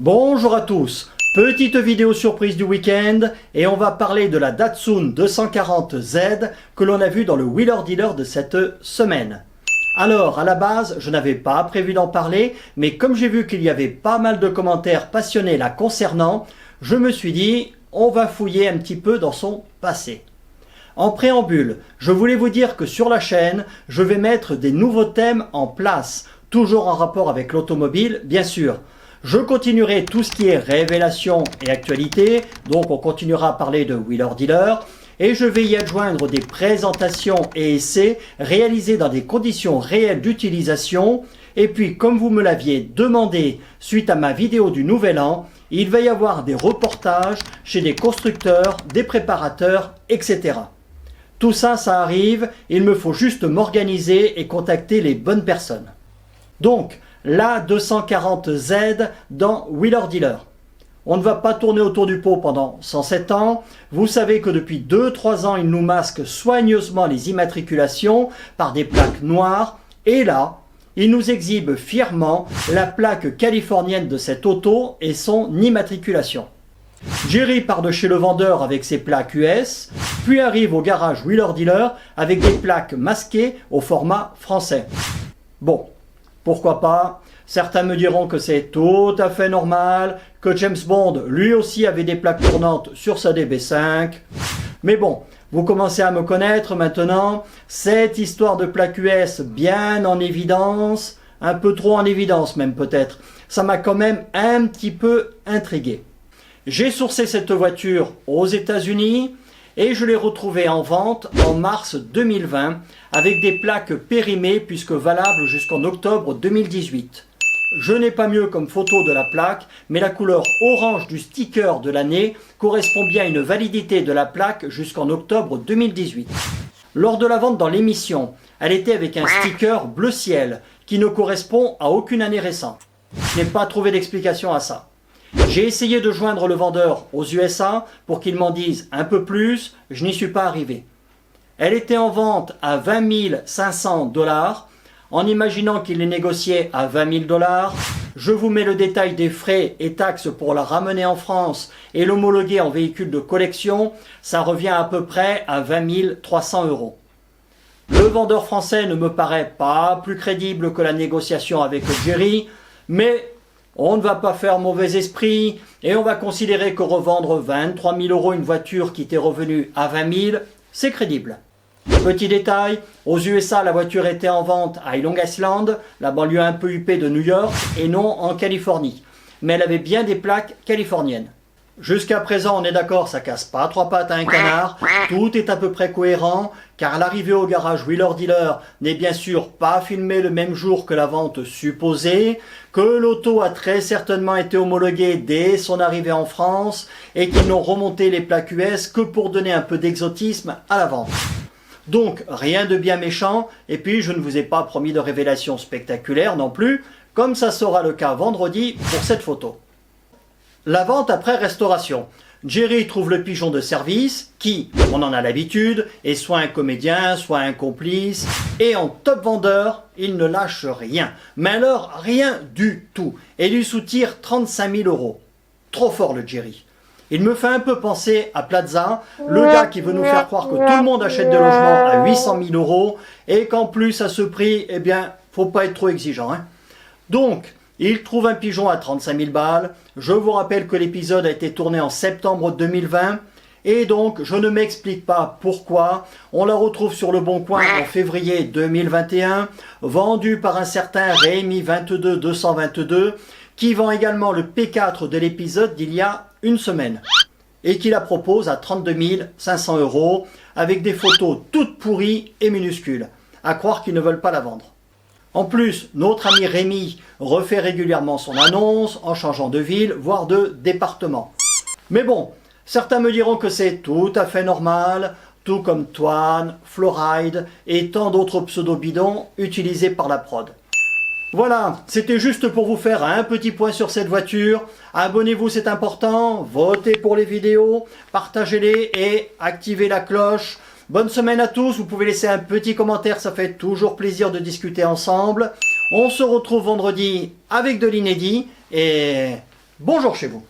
Bonjour à tous, petite vidéo surprise du week-end et on va parler de la Datsun 240Z que l'on a vu dans le Wheeler Dealer de cette semaine. Alors à la base je n'avais pas prévu d'en parler, mais comme j'ai vu qu'il y avait pas mal de commentaires passionnés la concernant, je me suis dit on va fouiller un petit peu dans son passé. En préambule, je voulais vous dire que sur la chaîne, je vais mettre des nouveaux thèmes en place, toujours en rapport avec l'automobile bien sûr. Je continuerai tout ce qui est révélation et actualité, donc on continuera à parler de Wheeler Dealer, et je vais y adjoindre des présentations et essais réalisés dans des conditions réelles d'utilisation. Et puis, comme vous me l'aviez demandé suite à ma vidéo du Nouvel An, il va y avoir des reportages chez des constructeurs, des préparateurs, etc. Tout ça, ça arrive, il me faut juste m'organiser et contacter les bonnes personnes. Donc, la 240Z dans Wheeler Dealer. On ne va pas tourner autour du pot pendant 107 ans. Vous savez que depuis 2-3 ans, ils nous masquent soigneusement les immatriculations par des plaques noires. Et là, ils nous exhibent fièrement la plaque californienne de cette auto et son immatriculation. Jerry part de chez le vendeur avec ses plaques US, puis arrive au garage Wheeler Dealer avec des plaques masquées au format français. Bon. Pourquoi pas? Certains me diront que c'est tout à fait normal, que James Bond lui aussi avait des plaques tournantes sur sa DB5. Mais bon, vous commencez à me connaître maintenant, cette histoire de plaques US bien en évidence, un peu trop en évidence même peut-être, ça m'a quand même un petit peu intrigué. J'ai sourcé cette voiture aux États-Unis et je l'ai retrouvée en vente en mars 2020 avec des plaques périmées puisque valables jusqu'en octobre 2018. Je n'ai pas mieux comme photo de la plaque, mais la couleur orange du sticker de l'année correspond bien à une validité de la plaque jusqu'en octobre 2018. Lors de la vente dans l'émission, elle était avec un sticker bleu ciel qui ne correspond à aucune année récente. Je n'ai pas trouvé d'explication à ça. J'ai essayé de joindre le vendeur aux USA pour qu'il m'en dise un peu plus, je n'y suis pas arrivé. Elle était en vente à 20 500 $, en imaginant qu'il les négociait à 20 000 $. Je vous mets le détail des frais et taxes pour la ramener en France et l'homologuer en véhicule de collection, ça revient à peu près à 20 300 €. Le vendeur français ne me paraît pas plus crédible que la négociation avec Jerry, mais on ne va pas faire mauvais esprit et on va considérer que revendre 23 000 € une voiture qui t'est revenue à 20 000, c'est crédible. Petit détail, aux USA la voiture était en vente à Long Island, la banlieue un peu huppée de New York, et non en Californie. Mais elle avait bien des plaques californiennes. Jusqu'à présent, on est d'accord, ça casse pas trois pattes à un canard, tout est à peu près cohérent, car l'arrivée au garage Wheeler Dealer n'est bien sûr pas filmée le même jour que la vente supposée, que l'auto a très certainement été homologuée dès son arrivée en France, et qu'ils n'ont remonté les plaques US que pour donner un peu d'exotisme à la vente. Donc rien de bien méchant, et puis je ne vous ai pas promis de révélations spectaculaires non plus, comme ça sera le cas vendredi pour cette photo. La vente après restauration. Jerry trouve le pigeon de service qui, on en a l'habitude, est soit un comédien, soit un complice, et en top vendeur, il ne lâche rien. Mais alors rien du tout, et lui soutire 35 000 €. Trop fort le Jerry. Il me fait un peu penser à Plaza, le gars qui veut nous faire croire que tout le monde achète des logements à 800 000 €, et qu'en plus à ce prix, eh bien, faut pas être trop exigeant, hein. Donc, il trouve un pigeon à 35 000 balles. Je vous rappelle que l'épisode a été tourné en septembre 2020. Et donc, je ne m'explique pas pourquoi. On la retrouve sur le Bon Coin en février 2021, vendue par un certain Rémi 22222, qui vend également le P4 de l'épisode d'il y a une semaine. Et qui la propose à 32 500 € avec des photos toutes pourries et minuscules. À croire qu'ils ne veulent pas la vendre. En plus, notre ami Rémi refait régulièrement son annonce en changeant de ville, voire de département. Mais bon, certains me diront que c'est tout à fait normal, tout comme Twan, Floride et tant d'autres pseudo-bidons utilisés par la prod. Voilà, c'était juste pour vous faire un petit point sur cette voiture. Abonnez-vous, c'est important, votez pour les vidéos, partagez-les et activez la cloche. Bonne semaine à tous, vous pouvez laisser un petit commentaire, ça fait toujours plaisir de discuter ensemble. On se retrouve vendredi avec de l'inédit et bonjour chez vous.